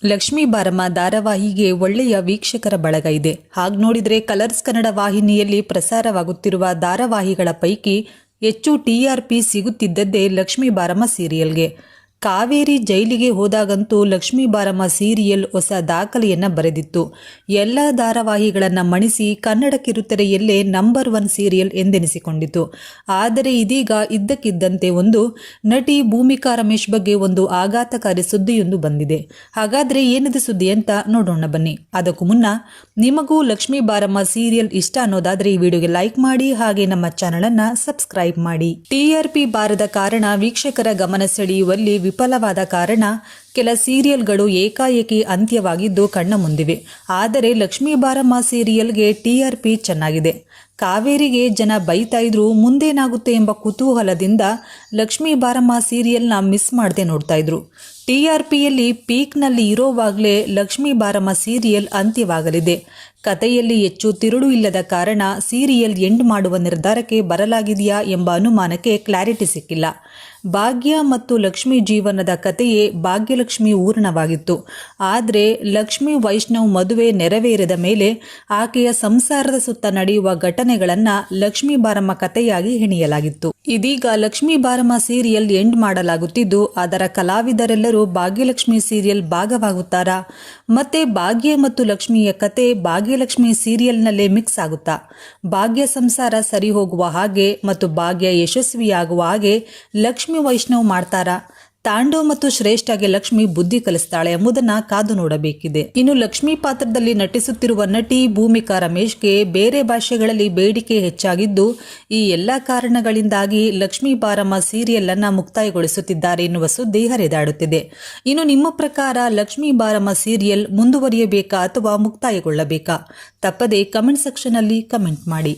ಲಕ್ಷ್ಮೀ ಬಾರಮ್ಮ ಧಾರಾವಾಹಿಗೆ ಒಳ್ಳೆಯ ವೀಕ್ಷಕರ ಬಳಗ ಇದೆ. ಹಾಗೆ ನೋಡಿದರೆ ಕಲರ್ಸ್ ಕನ್ನಡ ವಾಹಿನಿಯಲ್ಲಿ ಪ್ರಸಾರವಾಗುತ್ತಿರುವ ಧಾರಾವಾಹಿಗಳ ಪೈಕಿ ಹೆಚ್ಚು TRP ಸಿಗುತ್ತಿದ್ದದ್ದೇ ಲಕ್ಷ್ಮೀ ಬಾರಮ್ಮ ಸೀರಿಯಲ್ಗೆ. ಕಾವೇರಿ ಜೈಲಿಗೆ ಹೋದಾಗಂತೂ ಲಕ್ಷ್ಮೀ ಬಾರಮ್ಮ ಸೀರಿಯಲ್ ಹೊಸ ದಾಖಲೆಯನ್ನ ಬರೆದಿತ್ತು. ಎಲ್ಲ ಧಾರಾವಾಹಿಗಳನ್ನು ಮಣಿಸಿ ಕನ್ನಡ ಕಿರುತೆರೆಯಲ್ಲೇ ನಂಬರ್ 1 ಸೀರಿಯಲ್ ಎಂದೆನಿಸಿಕೊಂಡಿತು. ಆದರೆ ಇದೀಗ ಇದ್ದಕ್ಕಿದ್ದಂತೆ ಒಂದು ನಟಿ ಭೂಮಿಕಾ ರಮೇಶ್ ಬಗ್ಗೆ ಒಂದು ಆಘಾತಕಾರಿ ಸುದ್ದಿಯೊಂದು ಬಂದಿದೆ. ಹಾಗಾದ್ರೆ ಏನಿದೆ ಸುದ್ದಿ ಅಂತ ನೋಡೋಣ ಬನ್ನಿ. ಅದಕ್ಕೂ ಮುನ್ನ ನಿಮಗೂ ಲಕ್ಷ್ಮೀ ಬಾರಮ್ಮ ಸೀರಿಯಲ್ ಇಷ್ಟ ಅನ್ನೋದಾದ್ರೆ ಈ ವಿಡಿಯೋಗೆ ಲೈಕ್ ಮಾಡಿ, ಹಾಗೆ ನಮ್ಮ ಚಾನಲ್ ಅನ್ನ ಸಬ್ಸ್ಕ್ರೈಬ್ ಮಾಡಿ. TRP ಬಾರದ ಕಾರಣ ವೀಕ್ಷಕರ ಗಮನ ಸೆಳೆಯುವಲ್ಲಿ ವಿಫಲವಾದ ಕಾರಣ ಕೆಲ ಸೀರಿಯಲ್ಗಳು ಏಕಾಏಕಿ ಅಂತ್ಯವಾಗಿದ್ದು ಕಣ್ಣ ಮುಂದಿವೆ. ಆದರೆ ಲಕ್ಷ್ಮೀ ಬಾರಮ್ಮ ಸೀರಿಯಲ್ಗೆ TRP ಚೆನ್ನಾಗಿದೆ. ಕಾವೇರಿಗೆ ಜನ ಬೈತಾ ಇದ್ರು, ಮುಂದೇನಾಗುತ್ತೆ ಎಂಬ ಕುತೂಹಲದಿಂದ ಲಕ್ಷ್ಮೀ ಬಾರಮ್ಮ ಸೀರಿಯಲ್ನ ಮಿಸ್ ಮಾಡದೆ ನೋಡ್ತಾ ಇದ್ರು. TRPಯಲ್ಲಿ ಪೀಕ್ನಲ್ಲಿ ಇರೋವಾಗಲೇ ಲಕ್ಷ್ಮೀ ಬಾರಮ್ಮ ಸೀರಿಯಲ್ ಅಂತ್ಯವಾಗಲಿದೆ. ಕಥೆಯಲ್ಲಿ ಹೆಚ್ಚು ತಿರುಳು ಇಲ್ಲದ ಕಾರಣ ಸೀರಿಯಲ್ ಎಂಡ್ ಮಾಡುವ ನಿರ್ಧಾರಕ್ಕೆ ಬರಲಾಗಿದೆಯಾ ಎಂಬ ಅನುಮಾನಕ್ಕೆ ಕ್ಲಾರಿಟಿ ಸಿಕ್ಕಿಲ್ಲ. ಭಾಗ್ಯ ಮತ್ತು ಲಕ್ಷ್ಮಿ ಜೀವನದ ಕಥೆಯೇ ಭಾಗ್ಯಲಕ್ಷ್ಮಿ ಊರ್ಣವಾಗಿತ್ತು. ಆದರೆ ಲಕ್ಷ್ಮಿ ವೈಷ್ಣವ್ ಮದುವೆ ನೆರವೇರಿದ ಮೇಲೆ ಆಕೆಯ ಸಂಸಾರದ ಸುತ್ತ ನಡೆಯುವ ಘಟನೆಗಳನ್ನು ಲಕ್ಷ್ಮೀ ಬಾರಮ್ಮ ಕಥೆಯಾಗಿ ಹೆಣೆಯಲಾಗಿತ್ತು. ಇದೀಗ ಲಕ್ಷ್ಮೀ ಬಾರಮ್ಮ ಸೀರಿಯಲ್ ಎಂಡ್ ಮಾಡಲಾಗುತ್ತಿದ್ದು, ಅದರ ಕಲಾವಿದರೆಲ್ಲರೂ ಭಾಗ್ಯಲಕ್ಷ್ಮಿ ಸೀರಿಯಲ್ ಭಾಗವಾಗುತ್ತಾರಾ? ಮತ್ತೆ ಭಾಗ್ಯ ಮತ್ತು ಲಕ್ಷ್ಮಿಯ ಕತೆ ಭಾಗ್ಯಲಕ್ಷ್ಮಿ ಸೀರಿಯಲ್ನಲ್ಲೇ ಮಿಕ್ಸ್ ಆಗುತ್ತಾ? ಭಾಗ್ಯ ಸಂಸಾರ ಸರಿ ಹೋಗುವ ಹಾಗೆ ಮತ್ತು ಭಾಗ್ಯ ಯಶಸ್ವಿಯಾಗುವ ಹಾಗೆ ಲಕ್ಷ್ಮಿ ವೈಷ್ಣವ್ ಮಾಡ್ತಾರಾ? ತಾಂಡವ್ ಮತ್ತು ಶ್ರೇಷ್ಠಗೆ ಲಕ್ಷ್ಮಿ ಬುದ್ಧಿ ಕಲಿಸ್ತಾಳೆ ಎಂಬುದನ್ನ ಕಾದು ನೋಡಬೇಕಿದೆ. ಇನ್ನು ಲಕ್ಷ್ಮಿ ಪಾತ್ರದಲ್ಲಿ ನಟಿಸುತ್ತಿರುವ ನಟಿ ಭೂಮಿಕಾ ರಮೇಶ್ಗೆ ಬೇರೆ ಭಾಷೆಗಳಲ್ಲಿ ಬೇಡಿಕೆ ಹೆಚ್ಚಾಗಿದ್ದು, ಈ ಎಲ್ಲ ಕಾರಣಗಳಿಂದಾಗಿ ಲಕ್ಷ್ಮೀ ಬಾರಮ್ಮ ಸೀರಿಯಲ್ ಅನ್ನ ಮುಕ್ತಾಯಗೊಳಿಸುತ್ತಿದ್ದಾರೆ ಎನ್ನುವ ಸುದ್ದಿ ಹರಿದಾಡುತ್ತಿದೆ. ಇನ್ನು ನಿಮ್ಮ ಪ್ರಕಾರ ಲಕ್ಷ್ಮೀ ಬಾರಮ್ಮ ಸೀರಿಯಲ್ ಮುಂದುವರಿಯಬೇಕಾ ಅಥವಾ ಮುಕ್ತಾಯಗೊಳ್ಳಬೇಕಾ? ತಪ್ಪದೆ ಕಮೆಂಟ್ ಸೆಕ್ಷನ್ ಅಲ್ಲಿ ಕಮೆಂಟ್ ಮಾಡಿ.